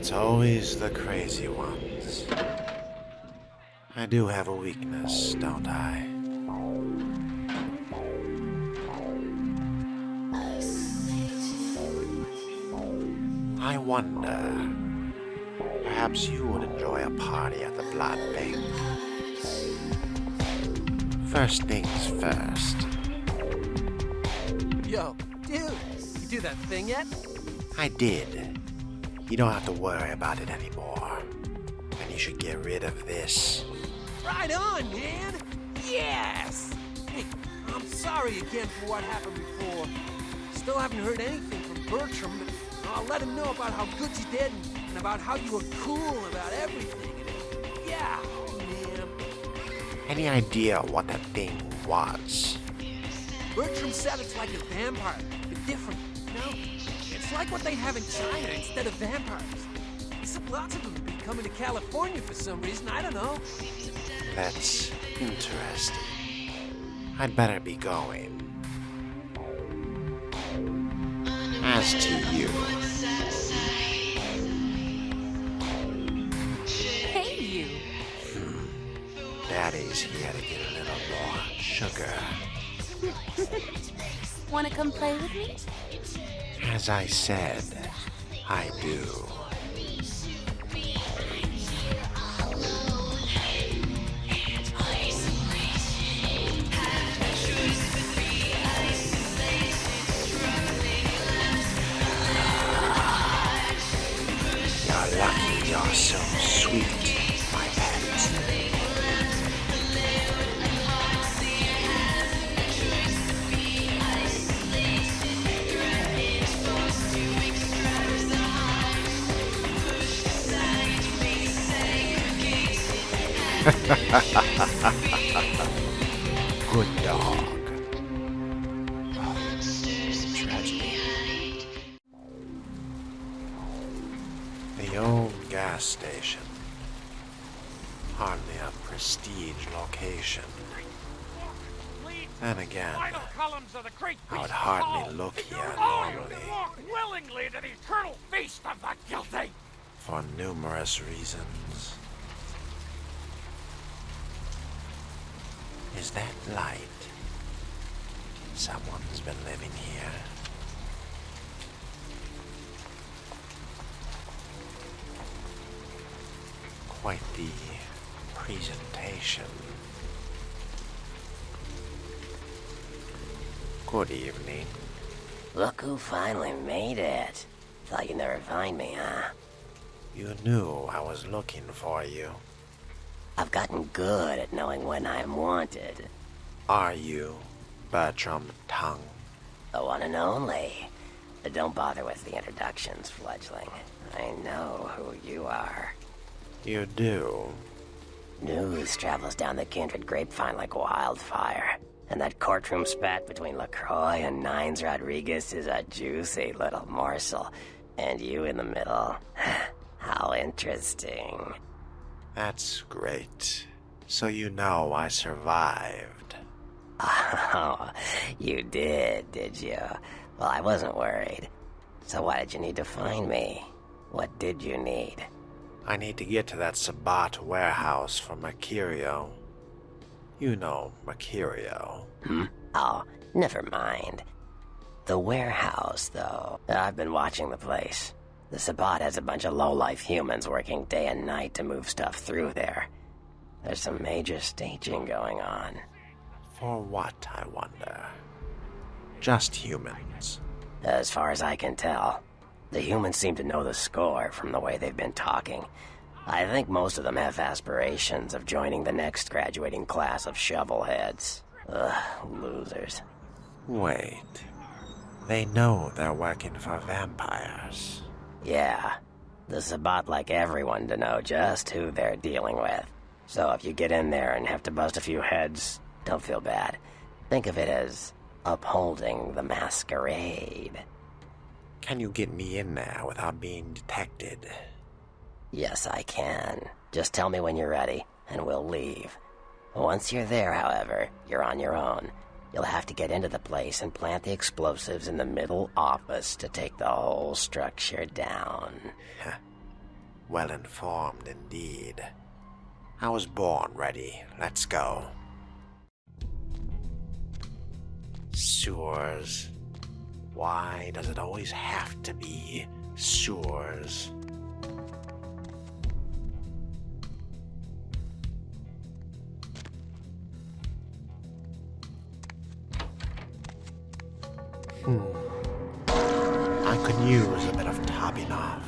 It's always the crazy ones. I do have a weakness, don't I? I wonder, perhaps you would enjoy a party at the Bloodlines. First things first. Yo, dude, you do that thing yet? I did. You don't have to worry about it anymore. And you should get rid of this. Right on, man! Yes! Hey, I'm sorry again for what happened before. Still haven't heard anything from Bertram, but I'll let him know about how good you did and about how you were cool about everything. And yeah, oh, man. Any idea what that thing was? Bertram said it's like a vampire, but different, you know? It's like what they have in China instead of vampires. He said lots of them have been coming to California for some reason, I don't know. That's interesting. I'd better be going. As to you... Hey, you. Daddy's here to get a little more sugar. Wanna come play with me? As I said, I do. You're lucky you're so sweet, my pet. Good dog. Oh, tragedy. The old gas station. Hardly a prestige location. Then again, I would hardly look here normally. Willingly to the eternal feast of the guilty. For numerous reasons. Is that light? Someone's been living here. Quite the presentation. Good evening. Look who finally made it. Thought you'd never find me, huh? You knew I was looking for you. I've gotten good at knowing when I'm wanted. Are you Bertram Tung? The one and only. But don't bother with the introductions, fledgling. I know who you are. You do? News travels down the kindred grapevine like wildfire. And that courtroom spat between LaCroix and Nines Rodriguez is a juicy little morsel. And you in the middle. How interesting. That's great. So you know I survived. Oh, you did you? Well, I wasn't worried. So why did you need to find me? What did you need? I need to get to that Sabbat warehouse for Mercurio. You know Mercurio. Oh, never mind. The warehouse, though. I've been watching the place. The Sabbat has a bunch of low-life humans working day and night to move stuff through there. There's some major staging going on. For what, I wonder? Just humans. As far as I can tell, the humans seem to know the score from the way they've been talking. I think most of them have aspirations of joining the next graduating class of shovelheads. Ugh, losers. Wait. They know they're working for vampires. Yeah, the Sabbat like everyone to know just who they're dealing with. So if you get in there and have to bust a few heads, don't feel bad. Think of it as upholding the Masquerade. Can you get me in there without being detected? Yes, I can. Just tell me when you're ready, and we'll leave. Once you're there, however, you're on your own. You'll have to get into the place and plant the explosives in the middle office to take the whole structure down. Well informed indeed. I was born ready. Let's go. Sewers. Why does it always have to be sewers? I could use a bit of topping off.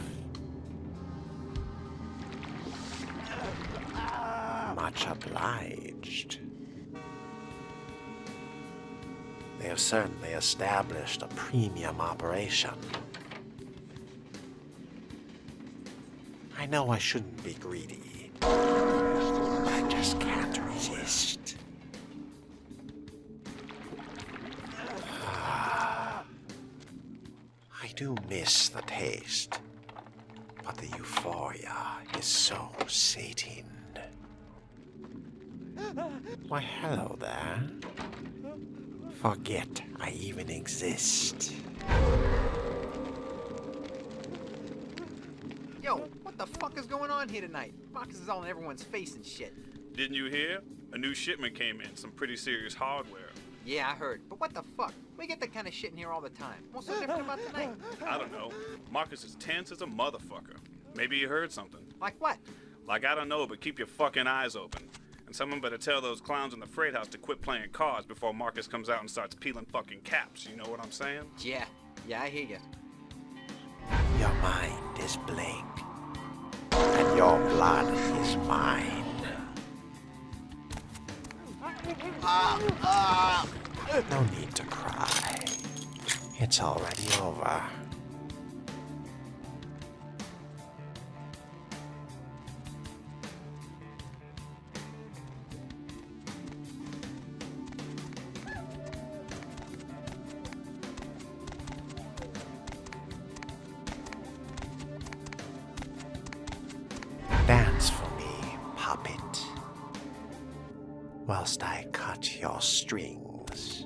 Much obliged. They have certainly established a premium operation. I know I shouldn't be greedy, but I just can't resist. I do miss the taste, but the euphoria is so sating. Why, hello there. Forget I even exist. Yo, what the fuck is going on here tonight? Marcus is all in everyone's face and shit. Didn't you hear? A new shipment came in, some pretty serious hardware. Yeah, I heard. But what the fuck? We get that kind of shit in here all the time. What's so different about tonight? I don't know. Marcus is tense as a motherfucker. Maybe you heard something. Like what? Like, I don't know, but keep your fucking eyes open. And someone better tell those clowns in the freight house to quit playing cards before Marcus comes out and starts peeling fucking caps. You know what I'm saying? Yeah, I hear you. Your mind is blank, and your blood is mine. No need to cry. It's already over. Dance for me, puppet, whilst I cut your strings.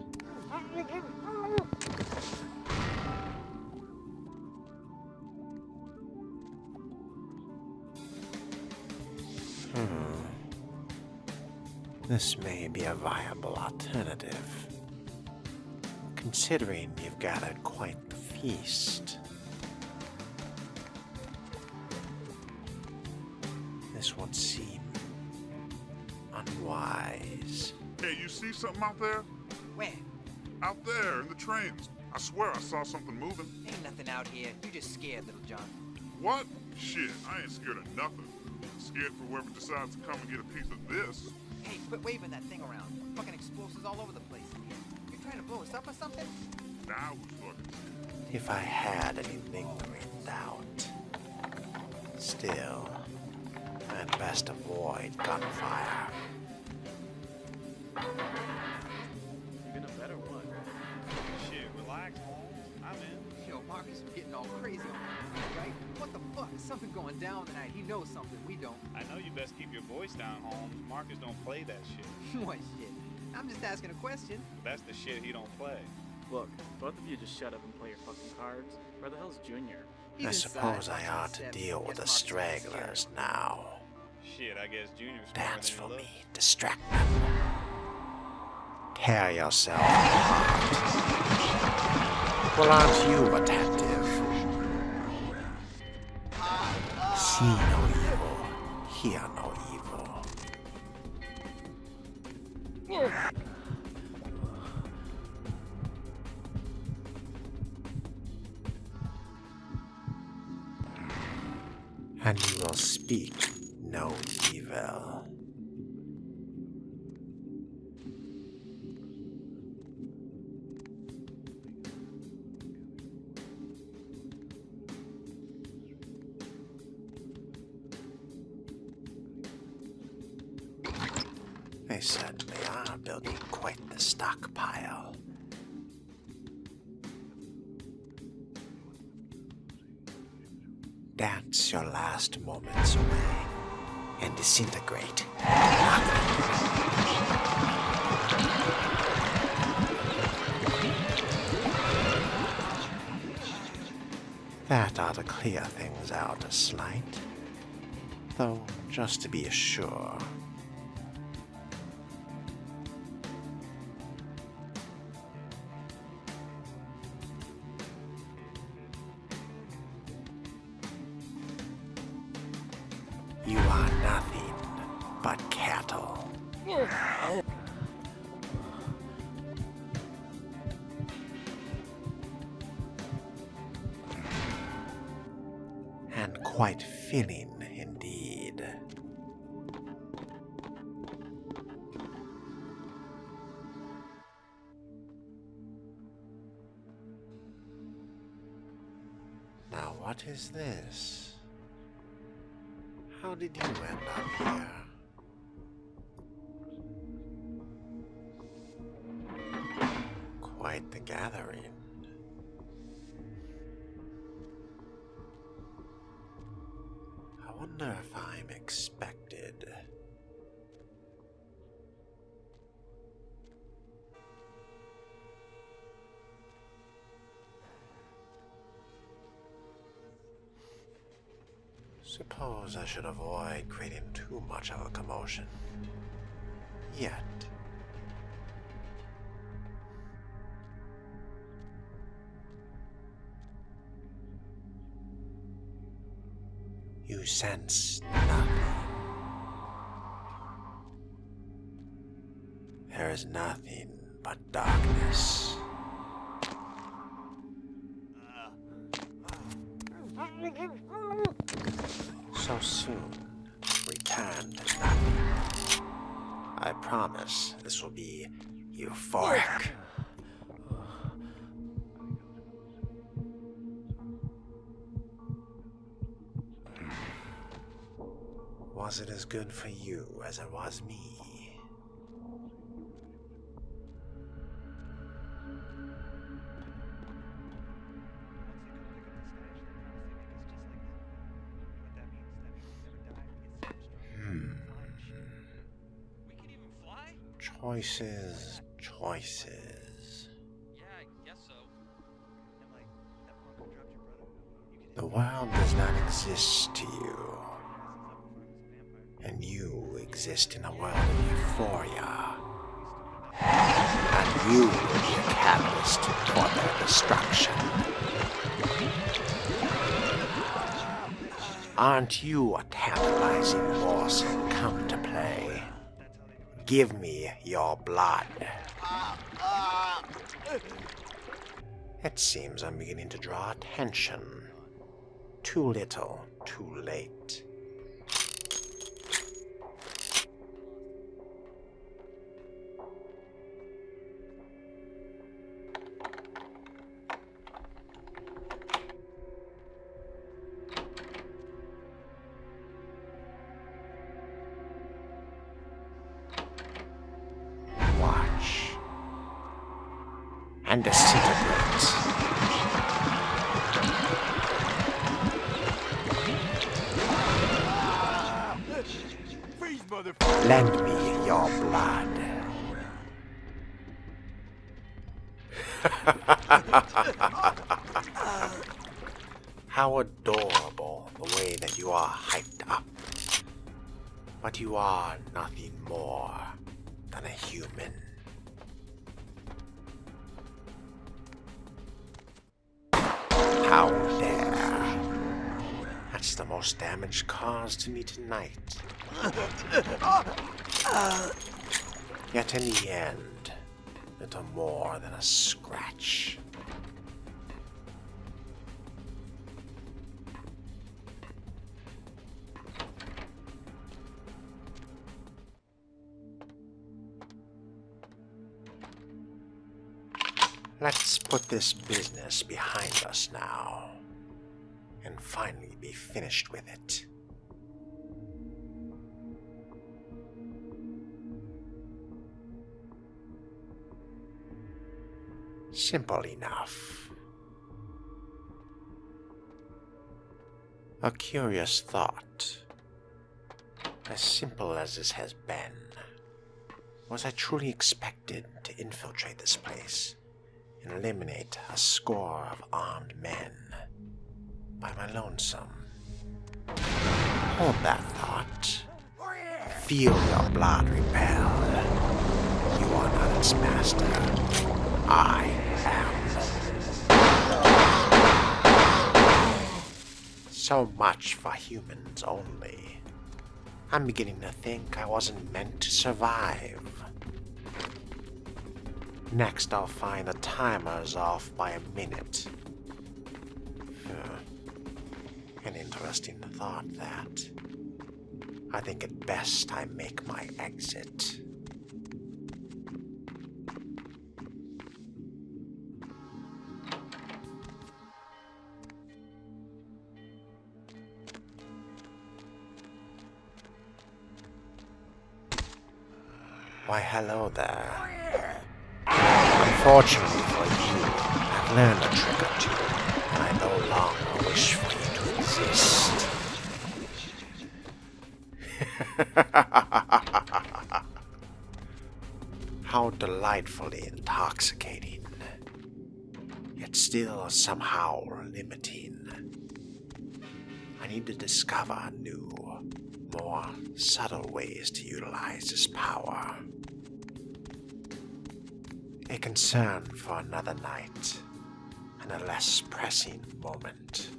This may be a viable alternative, considering you've gathered quite the feast. This would seem unwise. Hey, you see something out there? Where? Out there in the trains. I swear I saw something moving. Ain't nothing out here. You just scared, little John. What? Shit, I ain't scared of nothing. I'm scared for whoever decides to come and get a piece of this. Hey, quit waving that thing around. Fucking explosives all over the place in here. You trying to blow us up or something? Now who's fucking scared? If I had any lingering doubt. Still, I'd best avoid gunfire. You gonna bet or what? Shit, relax, Holmes. I'm in. Yo, Marcus is getting all crazy on me, right? What the fuck? Something going down tonight. He knows something we don't. I know you best keep your voice down, Holmes. Marcus don't play that shit. What shit? I'm just asking a question. That's the shit he don't play. Look, both of you just shut up and play your fucking cards. Where the hell's Junior? He's I inside suppose I watching ought to Sabbat. deal with the Guess Marcus is scared. stragglers now. Shit, I guess Junior's Dance smarter for than me, you distract them. Tear yourself apart. Well, aren't you attentive? See no evil, hear no evil. And you will speak no evil. They certainly are building quite the stockpile. Dance your last moments away and disintegrate. That ought to clear things out a slight. Though, just to be sure. You are nothing but cattle. And quite filling indeed. Now what is this? How did you end up here? Quite the gathering. I wonder if I'm expected. Suppose I should avoid creating too much of a commotion. Yet. You sense nothing. There is nothing but darkness. So soon, return to nothing. I promise this will be euphoric. Was it as good for you as it was me? Choices, choices. Yeah, I guess so. The world does not exist to you. And you exist in a world of euphoria. And you will be a catalyst for their destruction. Aren't you a tantalizing morsel come to play? Give me your blood. It seems I'm beginning to draw attention. Too little, too late. And disintegrate. Freeze, motherfucker! Lend me your blood. How adorable the way that you are hyped up. But you are nothing more than a human. How dare. That's the most damage caused to me tonight. Yet in the end, little more than a scratch. Let's put this business behind us now, and finally be finished with it. Simple enough. A curious thought. As simple as this has been, was I truly expected to infiltrate this place and eliminate a score of armed men by my lonesome? Hold that thought. Feel your blood repel. You are not its master. I am. So much for humans only. I'm beginning to think I wasn't meant to survive. Next, I'll find the timer's off by a minute. An interesting thought, that. I think it best I make my exit. Why, hello there. Unfortunately for you, I've learned a trick or two, and I no longer wish for you to exist. How delightfully intoxicating, yet still somehow limiting. I need to discover new, more subtle ways to utilize this power. A concern for another night, and a less pressing moment.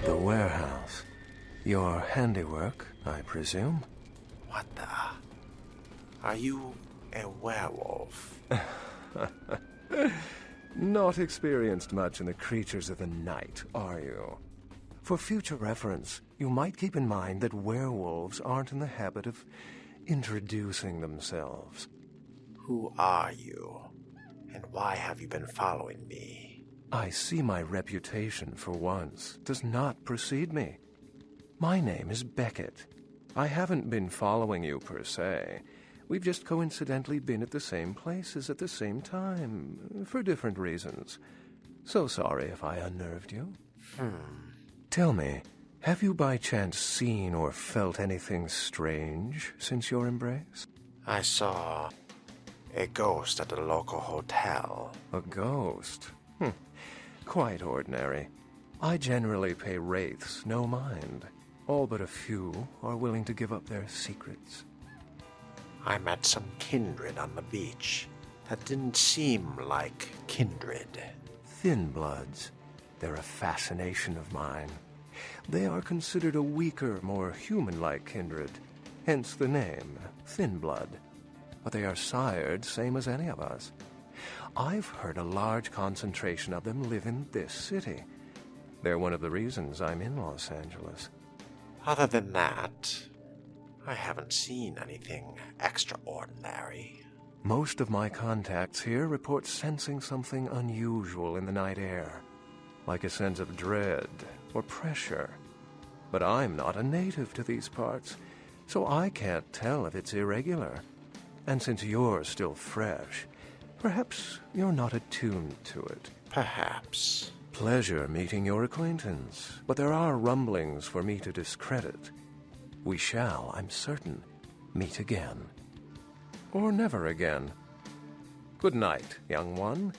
The warehouse. Your handiwork, I presume? What the? Are you a werewolf? Not experienced much in the creatures of the night, are you? For future reference, you might keep in mind that werewolves aren't in the habit of introducing themselves. Who are you? And why have you been following me? I see my reputation, for once, does not precede me. My name is Beckett. I haven't been following you per se. We've just coincidentally been at the same places at the same time, for different reasons. So sorry if I unnerved you. Tell me, have you by chance seen or felt anything strange since your embrace? I saw a ghost at the local hotel. A ghost? Quite ordinary. I generally pay wraiths no mind. All but a few are willing to give up their secrets. I met some kindred on the beach that didn't seem like kindred. Thin bloods. They're a fascination of mine. They are considered a weaker, more human-like kindred, hence the name, Thin Blood. But they are sired same as any of us. I've heard a large concentration of them live in this city. They're one of the reasons I'm in Los Angeles. Other than that, I haven't seen anything extraordinary. Most of my contacts here report sensing something unusual in the night air, like a sense of dread or pressure. But I'm not a native to these parts, so I can't tell if it's irregular. And since you're still fresh, perhaps you're not attuned to it. Perhaps. Pleasure meeting your acquaintance, but there are rumblings for me to discredit. We shall, I'm certain, meet again. Or never again. Good night, young one,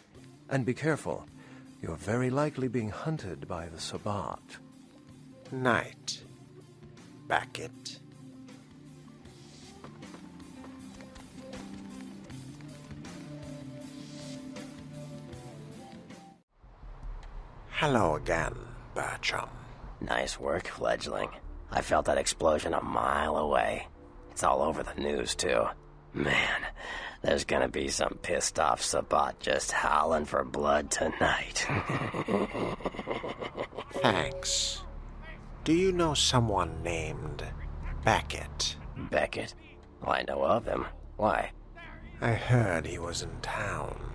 and be careful. You're very likely being hunted by the Sabbat. Night, Beckett. Hello again, Bertram. Nice work, fledgling. I felt that explosion a mile away. It's all over the news, too. Man, there's gonna be some pissed-off Sabbat just howling for blood tonight. Thanks. Do you know someone named Beckett? Beckett? Well, I know of him. Why? I heard he was in town.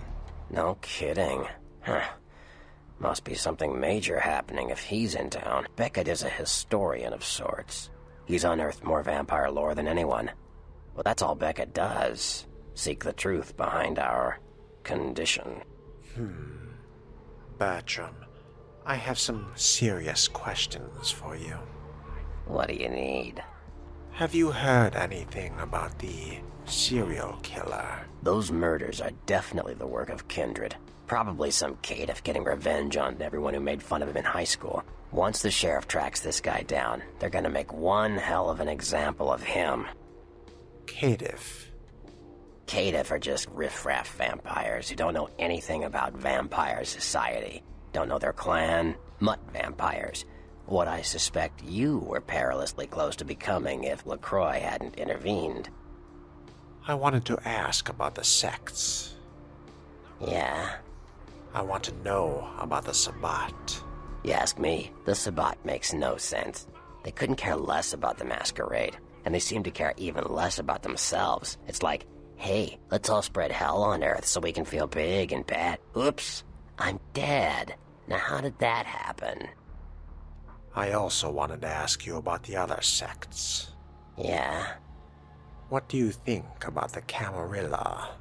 No kidding. Huh. Must be something major happening if he's in town. Beckett is a historian of sorts. He's unearthed more vampire lore than anyone. Well, that's all Beckett does. Seek the truth behind our condition. Bertram, I have some serious questions for you. What do you need? Have you heard anything about the serial killer? Those murders are definitely the work of Kindred. Probably some caitiff getting revenge on everyone who made fun of him in high school. Once the sheriff tracks this guy down, they're gonna make one hell of an example of him. Caitiff? Caitiff are just riffraff vampires who don't know anything about vampire society. Don't know their clan. Mutt vampires. What I suspect you were perilously close to becoming if LaCroix hadn't intervened. I wanted to ask about the sects. Yeah? I want to know about the Sabbat. You ask me, the Sabbat makes no sense. They couldn't care less about the Masquerade, and they seem to care even less about themselves. It's like, hey, let's all spread hell on Earth so we can feel big and bad. Oops, I'm dead. Now how did that happen? I also wanted to ask you about the other sects. Yeah? What do you think about the Camarilla?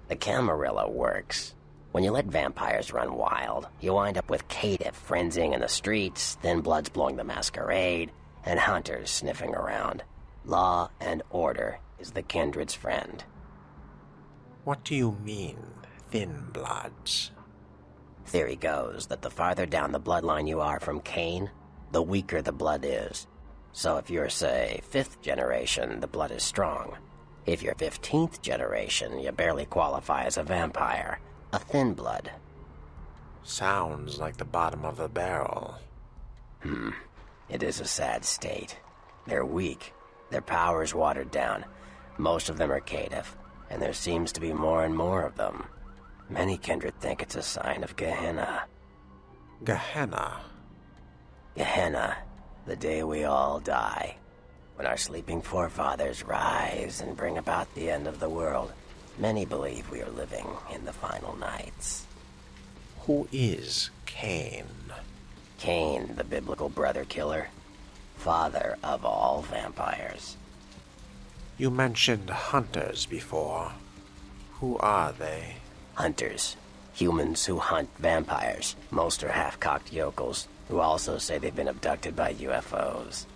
The Camarilla works. When you let vampires run wild, you wind up with caitiff frenzying in the streets, thin bloods blowing the Masquerade, and hunters sniffing around. Law and order is the Kindred's friend. What do you mean, thin bloods? Theory goes that the farther down the bloodline you are from Cain, the weaker the blood is. So if you're, say, 5th generation, the blood is strong. If you're 15th generation, you barely qualify as a vampire. A thin blood. Sounds like the bottom of the barrel. It is a sad state. They're weak. Their power's watered down. Most of them are caitiff, and there seems to be more and more of them. Many kindred think it's a sign of Gehenna. Gehenna? Gehenna, the day we all die. When our sleeping forefathers rise and bring about the end of the world. Many believe we are living in the final nights. Who is Cain? Cain, the biblical brother killer. Father of all vampires. You mentioned hunters before. Who are they? Hunters. Humans who hunt vampires. Most are half-cocked yokels, who also say they've been abducted by UFOs.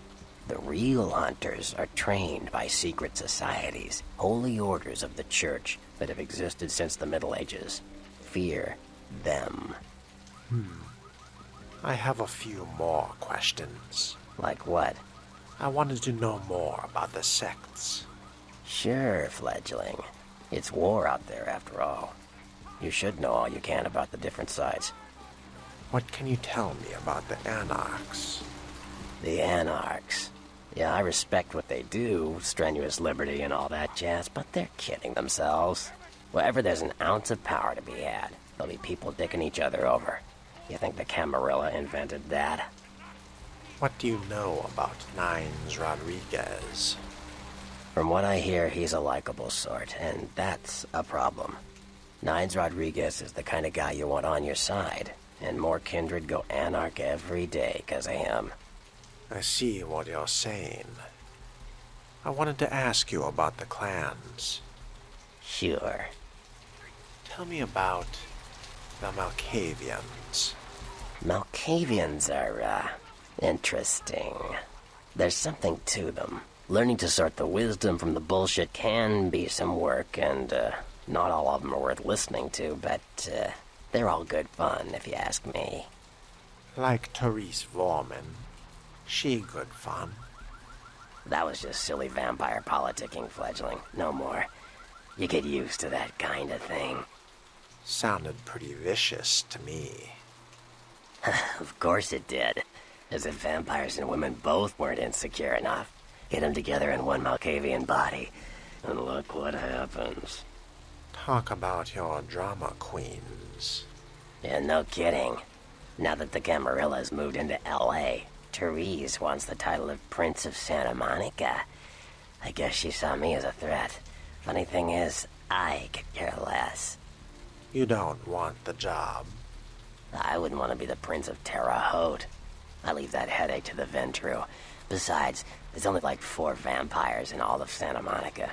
The real hunters are trained by secret societies, holy orders of the church that have existed since the Middle Ages. Fear them. I have a few more questions. Like what? I wanted to know more about the sects. Sure, fledgling. It's war out there after all. You should know all you can about the different sides. What can you tell me about the Anarchs? The Anarchs. Yeah, I respect what they do, strenuous liberty and all that jazz, but they're kidding themselves. Wherever there's an ounce of power to be had, there'll be people dicking each other over. You think the Camarilla invented that? What do you know about Nines Rodriguez? From what I hear, he's a likable sort, and that's a problem. Nines Rodriguez is the kind of guy you want on your side, and more kindred go anarch every day 'cause of him. I see what you're saying. I wanted to ask you about the clans. Sure. Tell me about the Malkavians. Malkavians are, interesting. There's something to them. Learning to sort the wisdom from the bullshit can be some work, and, not all of them are worth listening to, but, they're all good fun, if you ask me. Like Therese Vorman. She good fun. That was just silly vampire politicking, fledgling. No more. You get used to that kind of thing. Sounded pretty vicious to me. Of course it did. As if vampires and women both weren't insecure enough. Get them together in one Malkavian body, and look what happens. Talk about your drama queens. Yeah, no kidding. Now that the Camarillas moved into L.A., Therese wants the title of Prince of Santa Monica. I guess she saw me as a threat. Funny thing is, I could care less. You don't want the job. I wouldn't want to be the Prince of Terre Haute. I leave that headache to the Ventru. Besides, there's only like 4 vampires in all of Santa Monica.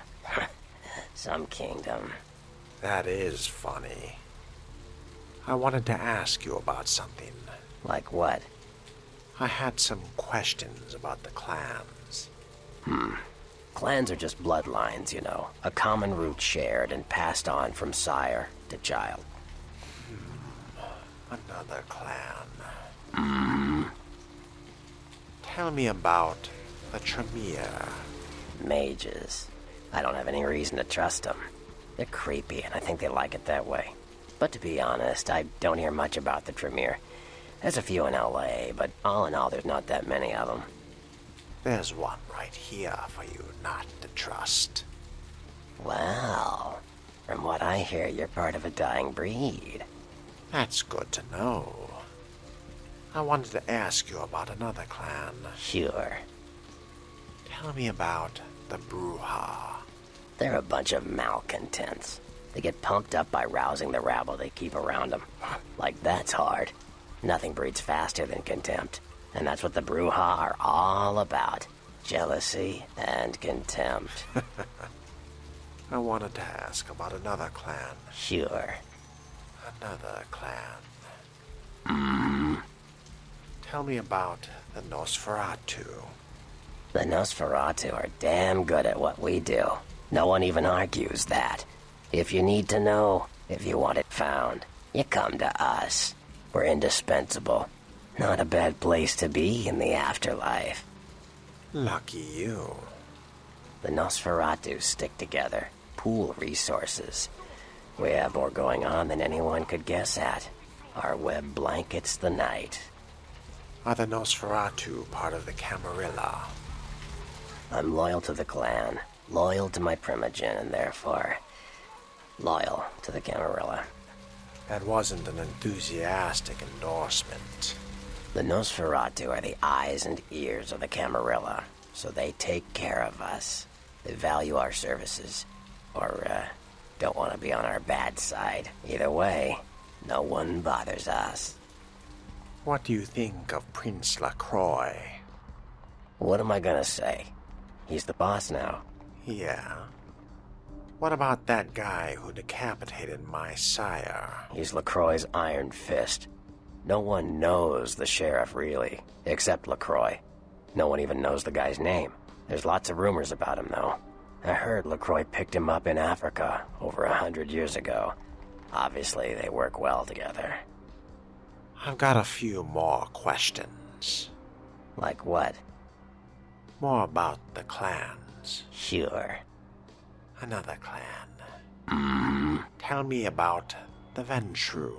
Some kingdom. That is funny. I wanted to ask you about something. Like what? I had some questions about the clans. Clans are just bloodlines, you know. A common root shared and passed on from sire to child. Another clan. Tell me about the Tremere. Mages. I don't have any reason to trust them. They're creepy, and I think they like it that way. But to be honest, I don't hear much about the Tremere. There's a few in LA, but all in all, there's not that many of them. There's one right here for you not to trust. Well, from what I hear, you're part of a dying breed. That's good to know. I wanted to ask you about another clan. Sure. Tell me about the Bruja. They're a bunch of malcontents. They get pumped up by rousing the rabble they keep around them. Like, that's hard. Nothing breeds faster than contempt. And that's what the Bruja are all about. Jealousy and contempt. I wanted to ask about another clan. Sure. Another clan. Tell me about the Nosferatu. The Nosferatu are damn good at what we do. No one even argues that. If you need to know, if you want it found, you come to us. We're indispensable. Not a bad place to be in the afterlife. Lucky you. The Nosferatu stick together, pool resources. We have more going on than anyone could guess at. Our web blankets the night. Are the Nosferatu part of the Camarilla? I'm loyal to the clan, loyal to my primogen, and therefore loyal to the Camarilla. That wasn't an enthusiastic endorsement. The Nosferatu are the eyes and ears of the Camarilla, so they take care of us. They value our services, or don't want to be on our bad side. Either way, no one bothers us. What do you think of Prince LaCroix? What am I gonna say? He's the boss now. Yeah. What about that guy who decapitated my sire? He's LaCroix's iron fist. No one knows the sheriff, really, except LaCroix. No one even knows the guy's name. There's lots of rumors about him, though. I heard LaCroix picked him up in Africa over 100 years ago. Obviously, they work well together. I've got a few more questions. Like what? More about the clans. Sure. Another clan. Tell me about the Ventru.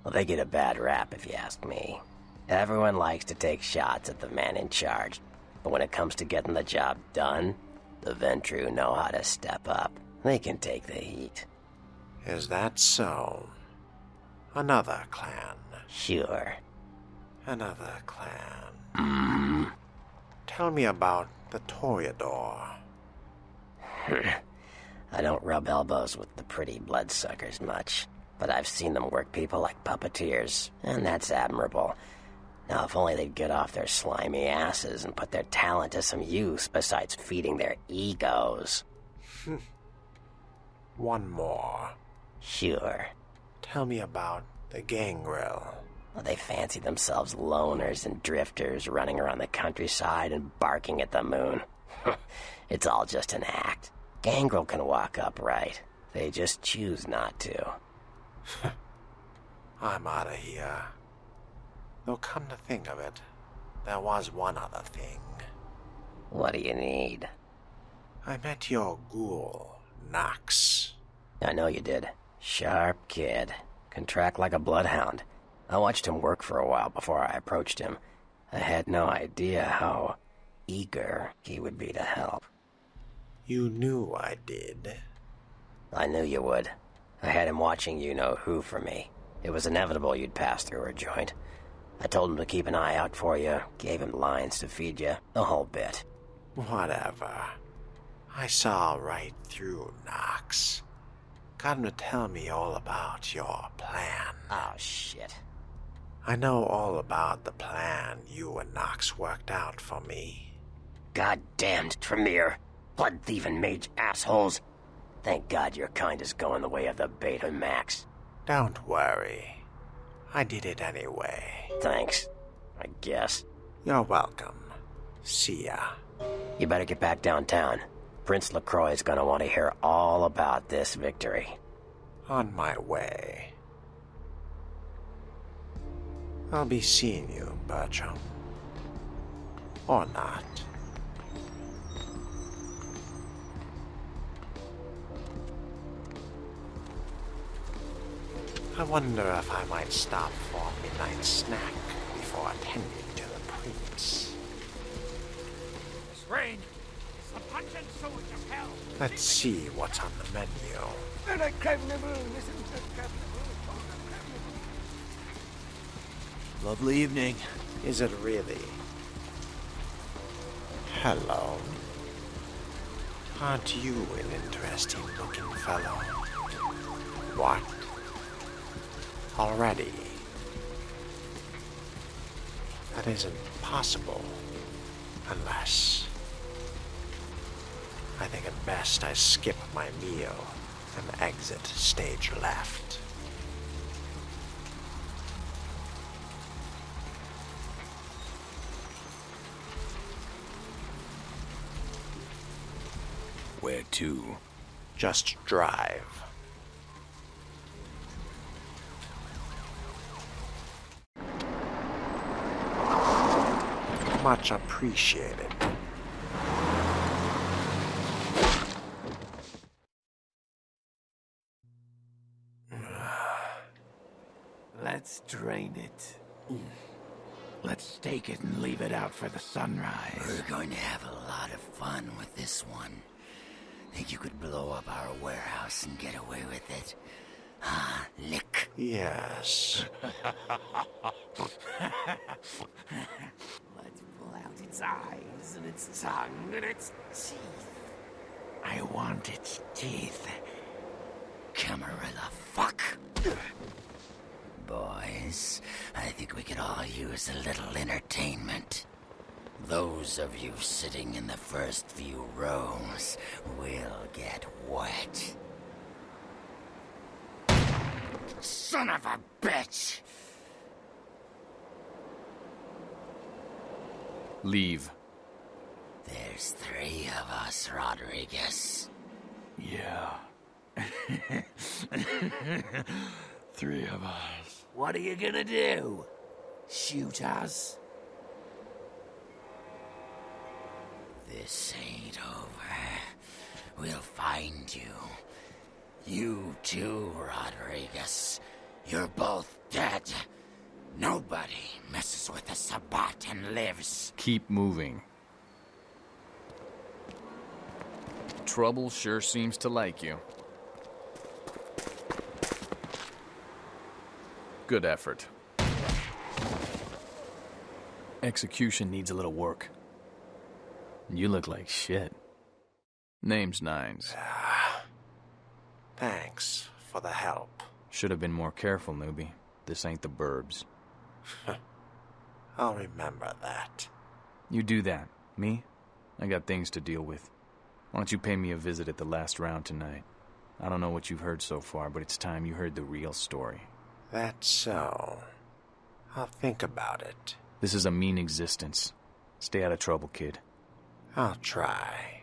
Well, they get a bad rap if you ask me. Everyone likes to take shots at the man in charge, but when it comes to getting the job done, the Ventru know how to step up. They can take the heat. Is that so? Another clan. Sure. Another clan. Tell me about the Toreador. I don't rub elbows with the pretty bloodsuckers much, but I've seen them work people like puppeteers, and that's admirable. Now, if only they'd get off their slimy asses and put their talent to some use besides feeding their egos. One more. Sure. Tell me about the Gangrel. Well, they fancy themselves loners and drifters running around the countryside and barking at the moon. It's all just an act. Gangrel can walk upright. They just choose not to. I'm out of here. Though come to think of it, there was one other thing. What do you need? I met your ghoul, Nox. I know you did. Sharp kid. Can track like a bloodhound. I watched him work for a while before I approached him. I had no idea how eager he would be to help. You knew I did. I knew you would. I had him watching you-know-who for me. It was inevitable you'd pass through our joint. I told him to keep an eye out for you, gave him lines to feed you, the whole bit. Whatever. I saw right through Nox. Got him to tell me all about your plan. Oh, shit. I know all about the plan you and Nox worked out for me. Goddamned Tremere. Blood-thieving mage assholes. Thank God your kind is going the way of the Betamax. Don't worry. I did it anyway. Thanks, I guess. You're welcome. See ya. You better get back downtown. Prince LaCroix is gonna want to hear all about this victory. On my way. I'll be seeing you, Bertram. Or not. I wonder if I might stop for a midnight snack before attending to the prince. Rain, it's a pungent sewage of hell. Let's see what's on the menu. And I crave never listen to Lovely evening. Is it really? Hello. Aren't you an interesting-looking fellow? What? Already? That isn't possible. Unless... I think at best I skip my meal and exit stage left. Where to? Just drive. Much appreciated. Let's drain it. Let's take it and leave it out for the sunrise. We're going to have a lot of fun with this one. Think you could blow up our warehouse and get away with it? Huh, lick? Yes. Let's pull out its eyes and its tongue and its teeth. I want its teeth. Camarilla fuck. Boys, I think we could all use a little entertainment. Those of you sitting in the first few rows will get wet. Son of a bitch! Leave. There's 3 of us, Rodriguez. Yeah. 3 of us. What are you gonna do? Shoot us? This ain't over. We'll find you. You too, Rodriguez. You're both dead. Nobody messes with the Sabbat and lives. Keep moving. Trouble sure seems to like you. Good effort. Execution needs a little work. You look like shit. Name's Nines. Thanks for the help. Should have been more careful, newbie. This ain't the burbs. I'll remember that. You do that. Me? I got things to deal with. Why don't you pay me a visit at the last round tonight? I don't know what you've heard so far, but it's time you heard the real story. That's so. I'll think about it. This is a mean existence. Stay out of trouble, kid. I'll try.